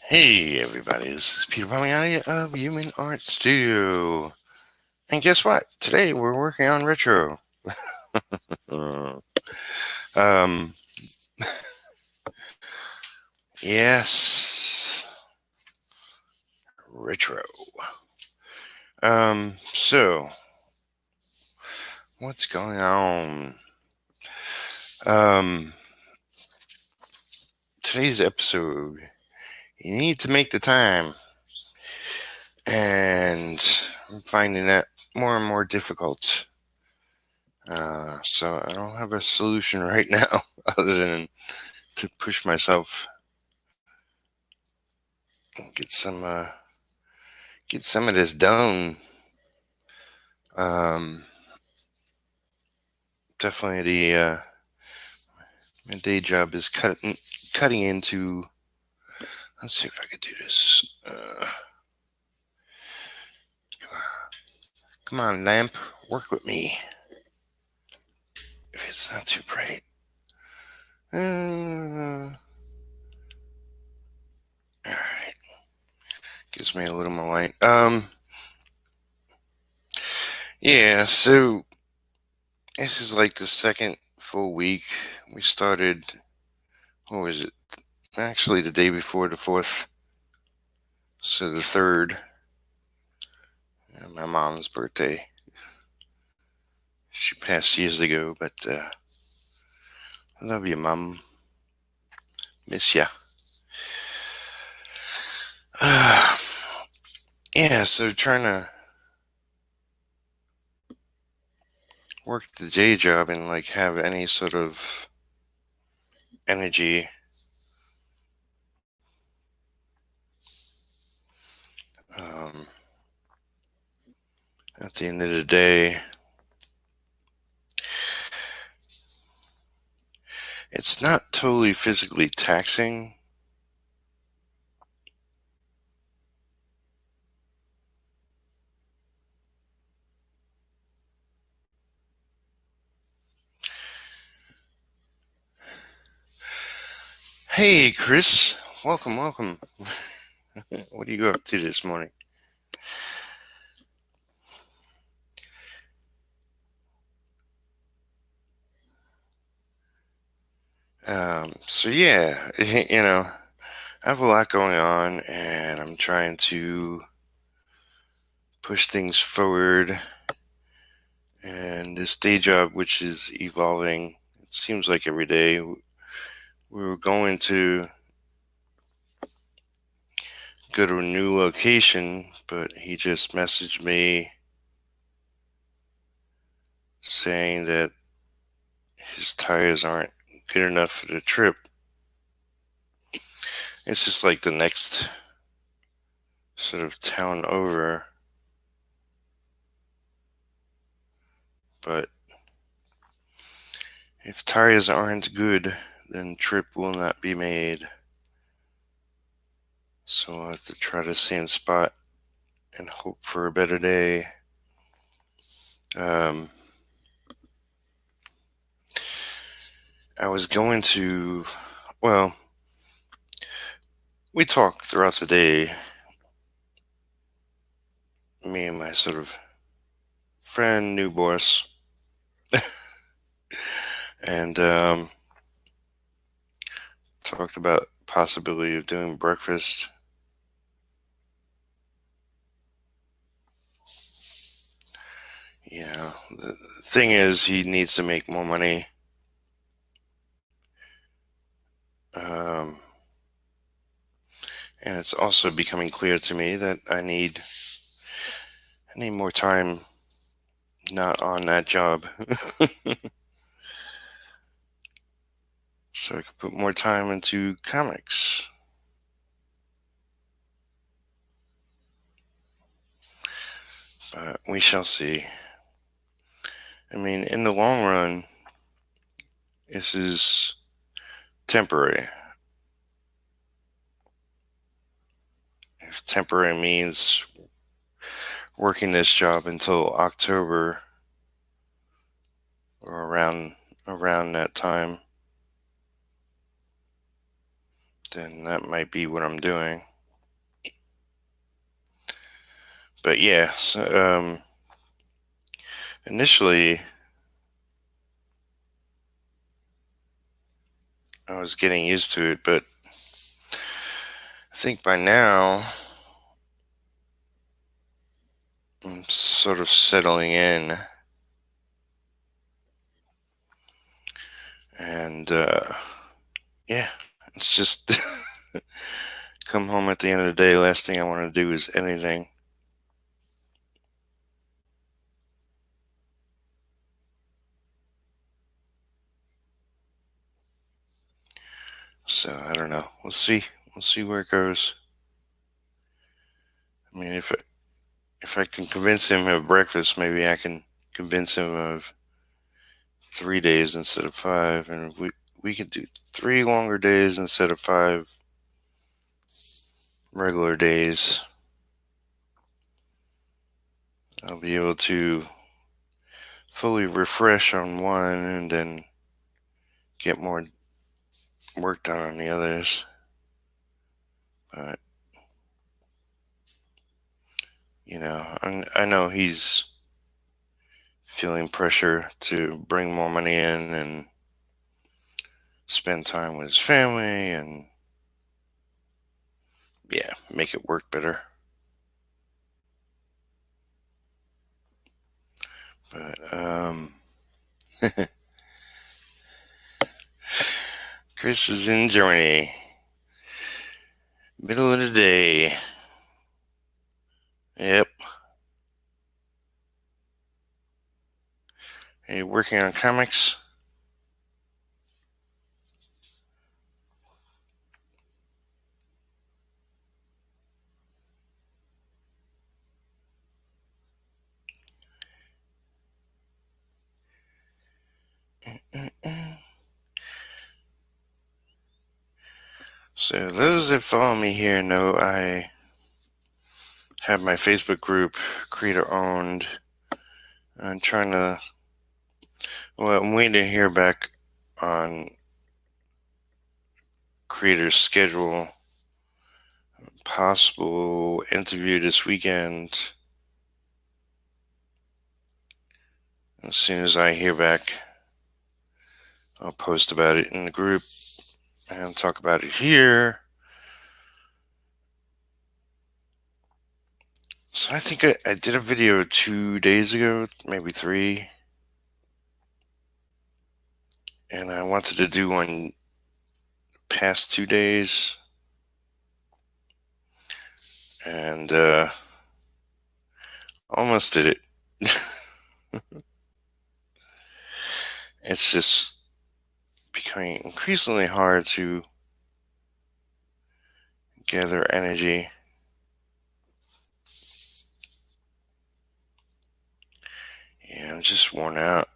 Hey everybody, this is Peter Palmiotti of Human Art Studio. And guess what? Today we're working on retro. Uh, um, yes, retro. So what's going on? Um, Today's episode, you need to make the time. And I'm finding that more and more difficult. So I don't have a solution right now other than to push myself and get some of this done. Um, Definitely my day job is cutting into. Let's see if I could do this. Come on, lamp, work with me. If it's not too bright. All right, gives me a little more light. Yeah. So this is like the second full week. We started. What was it? Actually, the day before the 4th. So the 3rd. My mom's birthday. She passed years ago, but I love you, Mom. Miss ya. Yeah, so trying to work the day job and like have any sort of energy. Um, at the end of the day, it's not totally physically taxing. Hey, Chris. Welcome, welcome. What are you up to this morning? So yeah, I have a lot going on and I'm trying to push things forward. And this day job, which is evolving, it seems like every day we were going to go to a new location, but he just messaged me saying that his tires aren't good enough for the trip. It's just like the next sort of town over, but if tires aren't good, then trip will not be made. So I'll have to try the same spot and hope for a better day. Um, I was going to, well, we talked throughout the day, me and my sort of friend, new boss, and talked about possibility of doing breakfast. The thing is, he needs to make more money. Um, and it's also becoming clear to me that I need more time not on that job. So I could put more time into comics. But we shall see. I mean, in the long run, this is temporary. If temporary means working this job until October or around that time, then that might be what I'm doing. But yeah, so, initially I was getting used to it, but I think by now I'm sort of settling in, and yeah, it's just come home at the end of the day. Last thing I want to do is anything. So I don't know. We'll see. We'll see where it goes. I mean, if I can convince him of breakfast, maybe I can convince him of 3 days instead of five, and if we could do 3 longer days instead of 5 regular days, I'll be able to fully refresh on one and then get more work done on the others. But I know he's feeling pressure to bring more money in and spend time with his family and, yeah, make it work better. But Chris is in Germany, middle of the day. Yep. Are you working on comics? So those that follow me here know I have my Facebook group, creator owned. I'm trying to, well, I'm waiting to hear back on creator's schedule. Possible interview this weekend. As soon as I hear back, I'll post about it in the group and talk about it here. So I think I did a video 2 days ago, maybe 3, and I wanted to do one past 2 days, and almost did it. It's just becoming increasingly hard to gather energy. Yeah, I'm just worn out.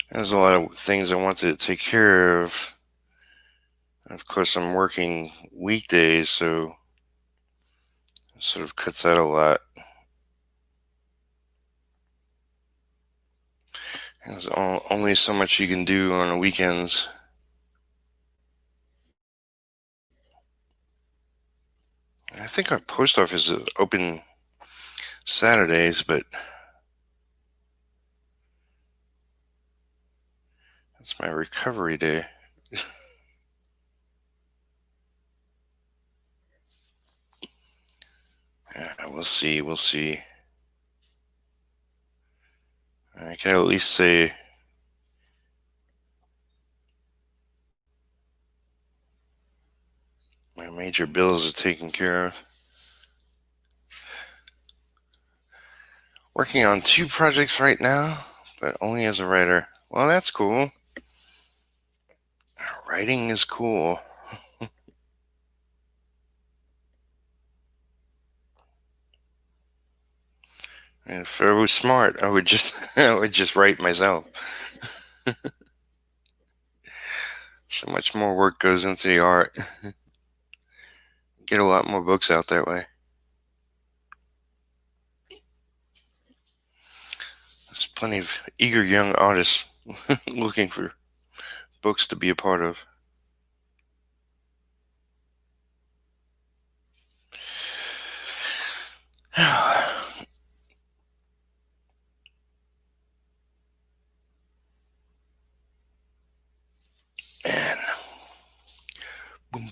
There's a lot of things I wanted to take care of. Of course, I'm working weekdays, so it sort of cuts out a lot. There's only so much you can do on the weekends. I think our post office is open Saturdays, but that's my recovery day. Yeah, we'll see. We'll see. I can at least say my major bills are taken care of. Working on 2 projects right now, but only as a writer. Well, that's cool. Writing is cool. And if I was smart, I would just I would just write myself. So much more work goes into the art. Get a lot more books out that way. There's plenty of eager young artists looking for books to be a part of.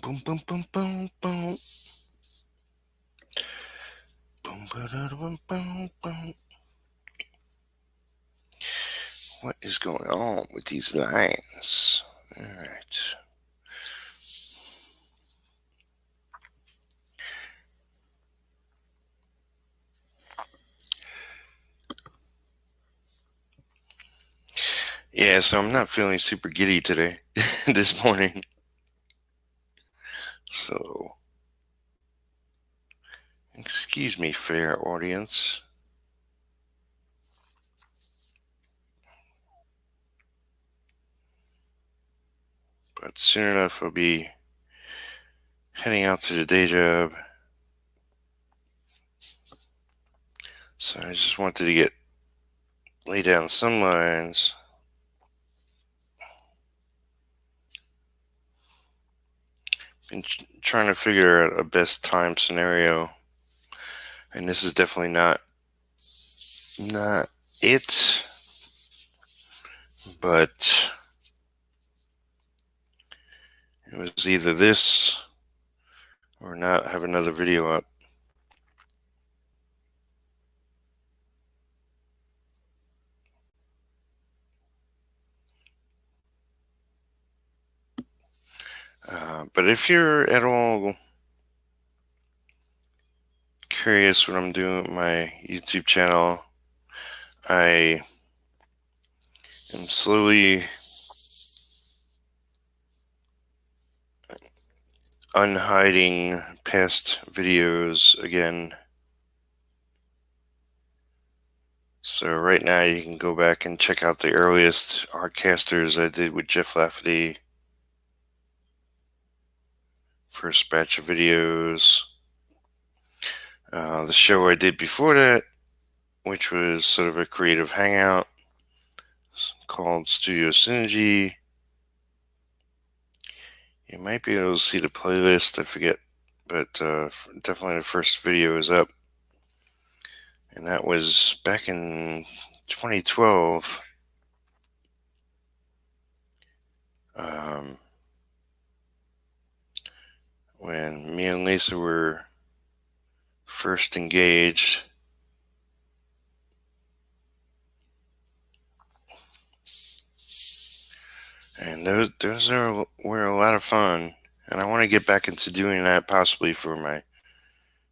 Boom, boom, boom, boom, boom. Boom, boom, boom, boom. What is going on with these lines? All right. Yeah, so I'm not feeling super giddy today, this morning. So, excuse me, fair audience. But soon enough, I'll be heading out to the day job. So I just wanted to lay down some lines. Been trying to figure out a best time scenario, and this is definitely not it, but it was either this or not have another video up. But if you're at all curious what I'm doing with my YouTube channel, I am slowly unhiding past videos again. So right now you can go back and check out the earliest ARTCASTERS I did with Jeff Lafferty. First batch of videos. The show I did before that, which was sort of a creative hangout called Studio Synergy. You might be able to see the playlist, I forget, but definitely the first video is up. And that was back in 2012. When me and Lisa were first engaged. And those were a lot of fun. And I want to get back into doing that possibly for my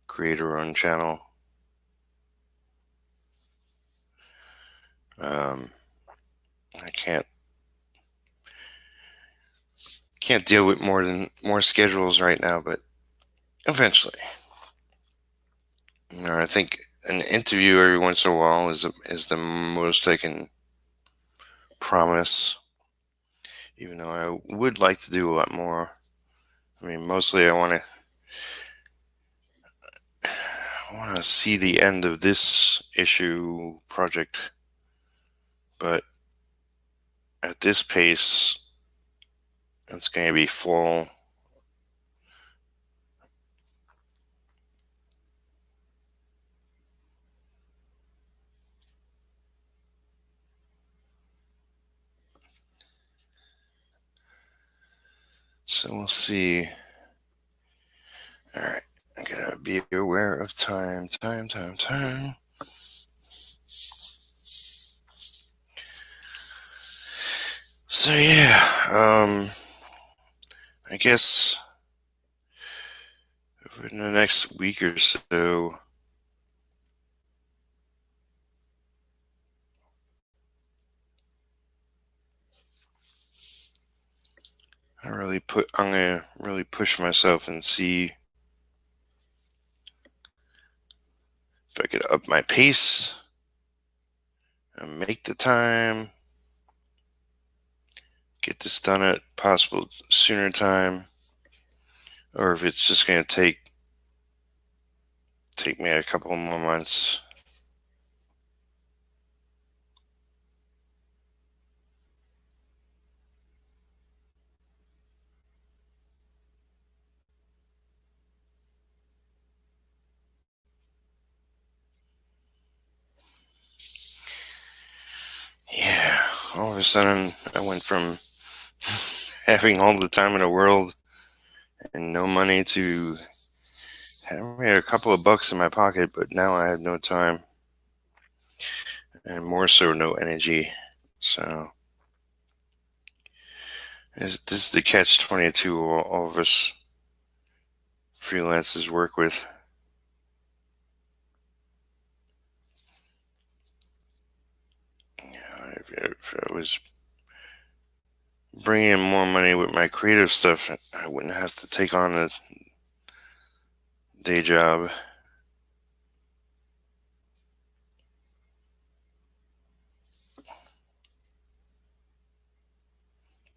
creator-owned channel. I can't deal with more schedules right now, but eventually. I think an interview every once in a while is the most I can promise. Even though I would like to do a lot more. I mean, mostly I want to see the end of this issue project, but at this pace, it's going to be full. So we'll see. All right, I gotta be aware of time. So yeah, I guess in the next week or so, I'm gonna really push myself and see if I could up my pace and make the time, get this done at possible sooner time, or if it's just gonna take me a couple more months. Yeah, all of a sudden I went from having all the time in the world and no money to. I had a couple of bucks in my pocket, but now I have no time, and more so, no energy. So this is the catch-22 all of us freelancers work with. If I was bringing in more money with my creative stuff, I wouldn't have to take on a day job.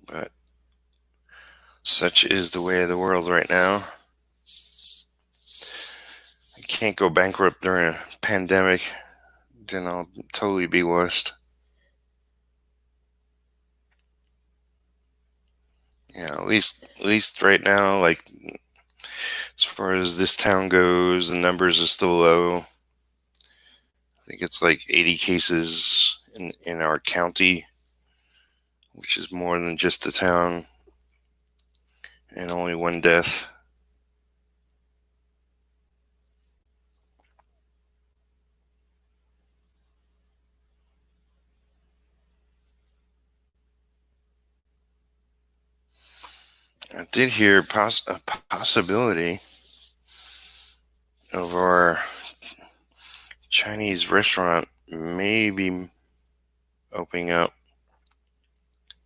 But such is the way of the world right now. I can't go bankrupt during a pandemic, then I'll totally be lost. At least right now, like as far as this town goes, the numbers are still low. I think it's like 80 cases in our county, which is more than just the town, and only one death. I did hear a possibility of our Chinese restaurant maybe opening up.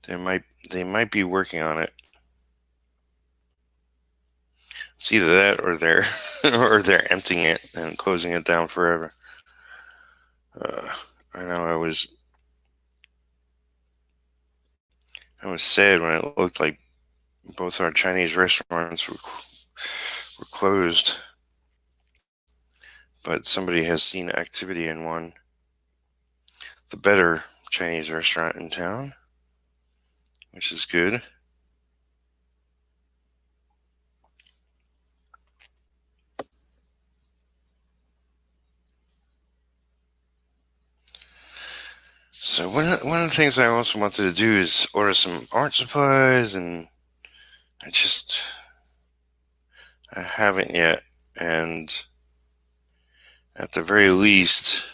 They might be working on it. It's either that or they're or they're emptying it and closing it down forever. I know I was sad when it looked like both our Chinese restaurants were closed, but somebody has seen activity in one, the better Chinese restaurant in town, which is good. So one of the things I also wanted to do is order some art supplies, and I haven't yet. And at the very least,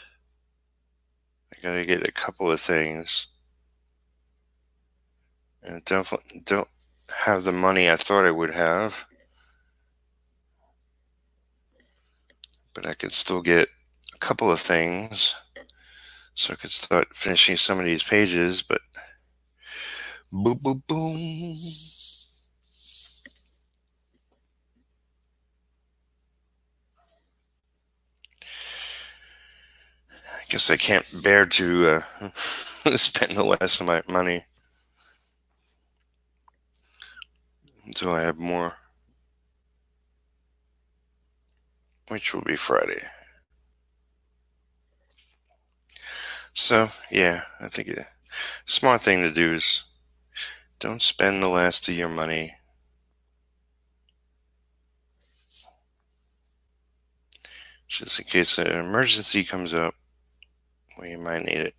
I gotta get a couple of things, and definitely don't have the money I thought I would have, but I could still get a couple of things, so I could start finishing some of these pages. But boom, boom, boom. I guess I can't bear to spend the less of my money until I have more, which will be Friday. So, yeah, I think a smart thing to do is don't spend the last of your money. Just in case an emergency comes up where you might need it.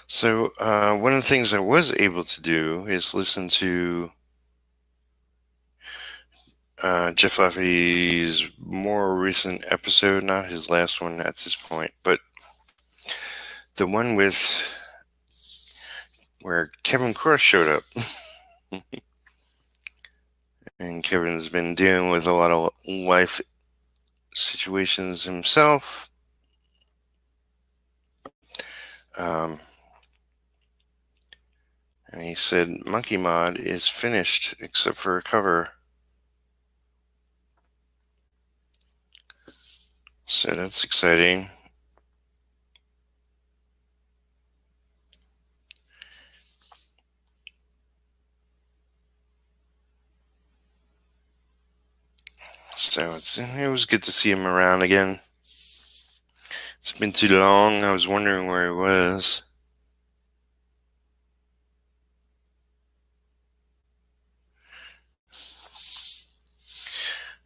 So, one of the things I was able to do is listen to Jeff Lafferty's more recent episode, not his last one at this point, but the one where Kevin Cross showed up. And Kevin's been dealing with a lot of life situations himself. And he said Monkey Mod is finished except for a cover. So that's exciting. So it was good to see him around again. It's been too long. I was wondering where he was.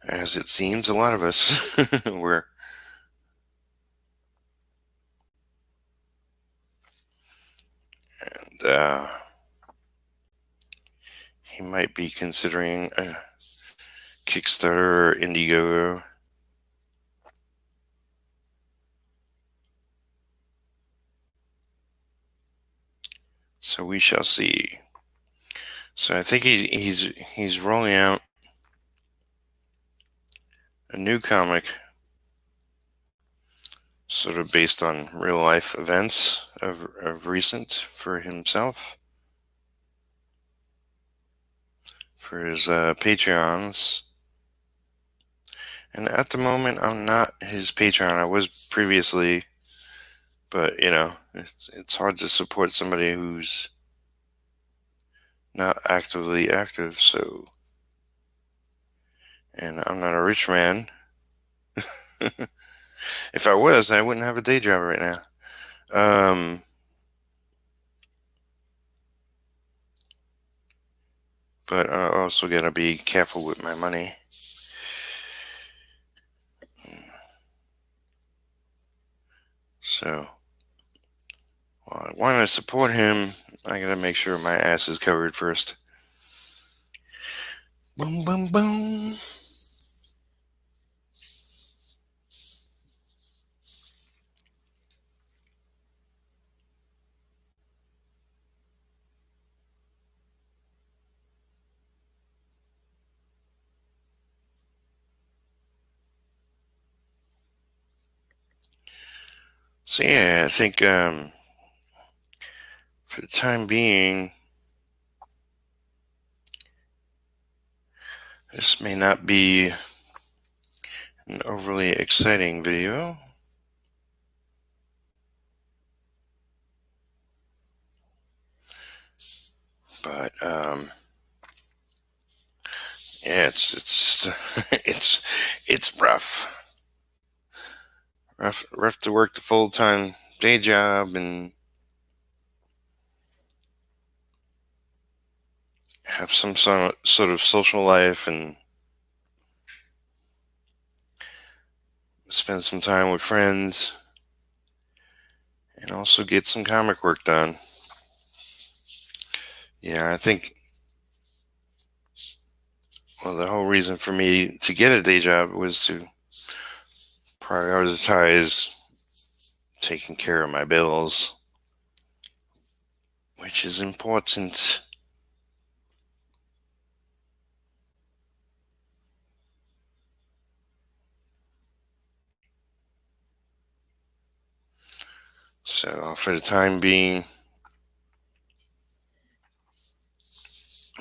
As it seems, a lot of us were. he might be considering a Kickstarter or Indiegogo. So we shall see. So I think he's rolling out a new comic, sort of based on real life events of recent for himself, for his Patreons. And at the moment, I'm not his Patreon. I was previously, but it's hard to support somebody who's not actively active. So, and I'm not a rich man. If I was, I wouldn't have a day job right now. But I also gotta be careful with my money. So, I want to support him. I gotta make sure my ass is covered first. Boom, boom, boom. So yeah, I think for the time being, this may not be an overly exciting video. But yeah, it's it's rough to work the full-time day job and have some sort of social life and spend some time with friends and also get some comic work done. Yeah, I think, well, the whole reason for me to get a day job was to prioritize taking care of my bills, which is important. So for the time being,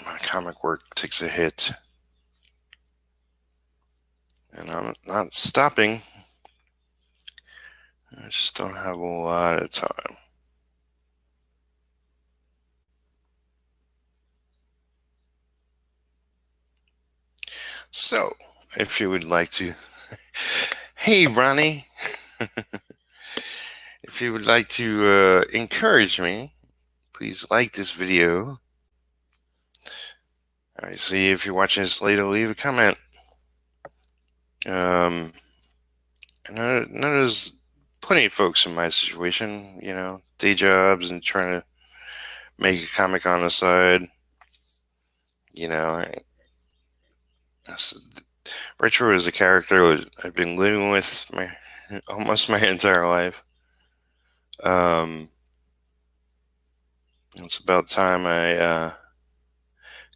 my comic work takes a hit. And I'm not stopping. I just don't have a lot of time. So, if you would like to, hey Ronnie, if you would like to encourage me, please like this video. Obviously, if you're watching this later, leave a comment. I know there's plenty of folks in my situation, day jobs and trying to make a comic on the side. Retro is a character I've been living with almost my entire life. It's about time I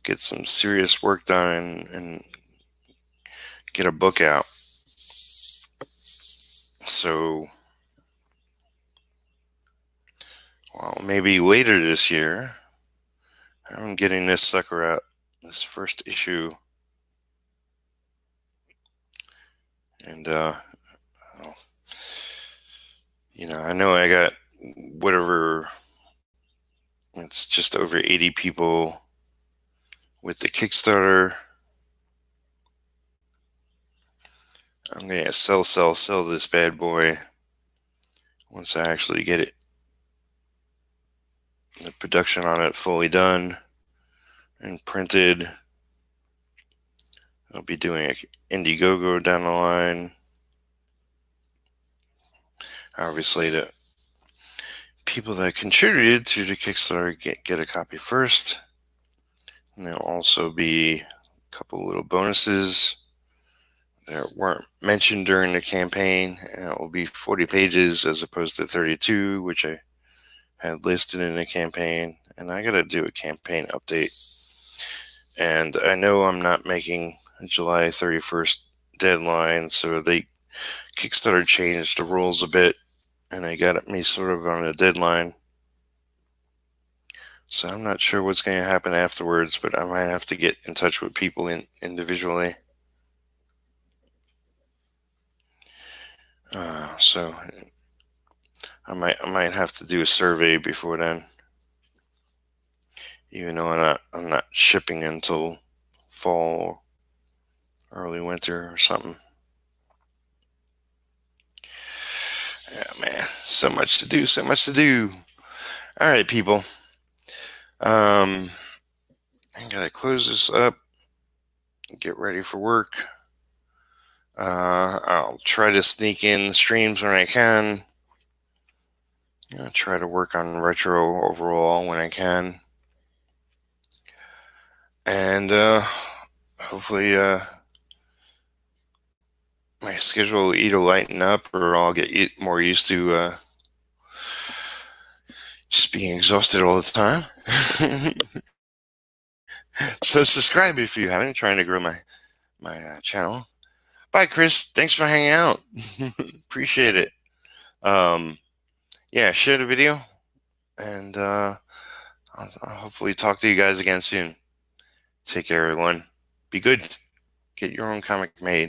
get some serious work done and get a book out. So, well, maybe later this year, I'm getting this sucker out, this first issue. And, I know I got whatever, it's just over 80 people with the Kickstarter. I'm going to sell this bad boy once I actually get it. The production on it fully done and printed. I'll be doing an Indiegogo down the line. Obviously, people that contributed to the Kickstarter get a copy first. And there'll also be a couple little bonuses that weren't mentioned during the campaign, and it will be 40 pages as opposed to 32, which I had listed in the campaign. And I gotta do a campaign update, and I know I'm not making a July 31st deadline, so they Kickstarter changed the rules a bit, and they got me sort of on a deadline. So I'm not sure what's going to happen afterwards, but I might have to get in touch with people individually. So I might have to do a survey before then, even though I'm not shipping until fall, early winter or something. Yeah, man, so much to do, so much to do. All right, people. I gotta close this up, get ready for work. I'll try to sneak in streams when I can. I'll try to work on retro overall when I can. And hopefully my schedule will either lighten up or I'll get more used to just being exhausted all the time. So subscribe if you haven't. Trying to grow my channel. Bye, Chris. Thanks for hanging out. Appreciate it. Yeah, share the video, and I'll hopefully talk to you guys again soon. Take care, everyone. Be good. Get your own comic made.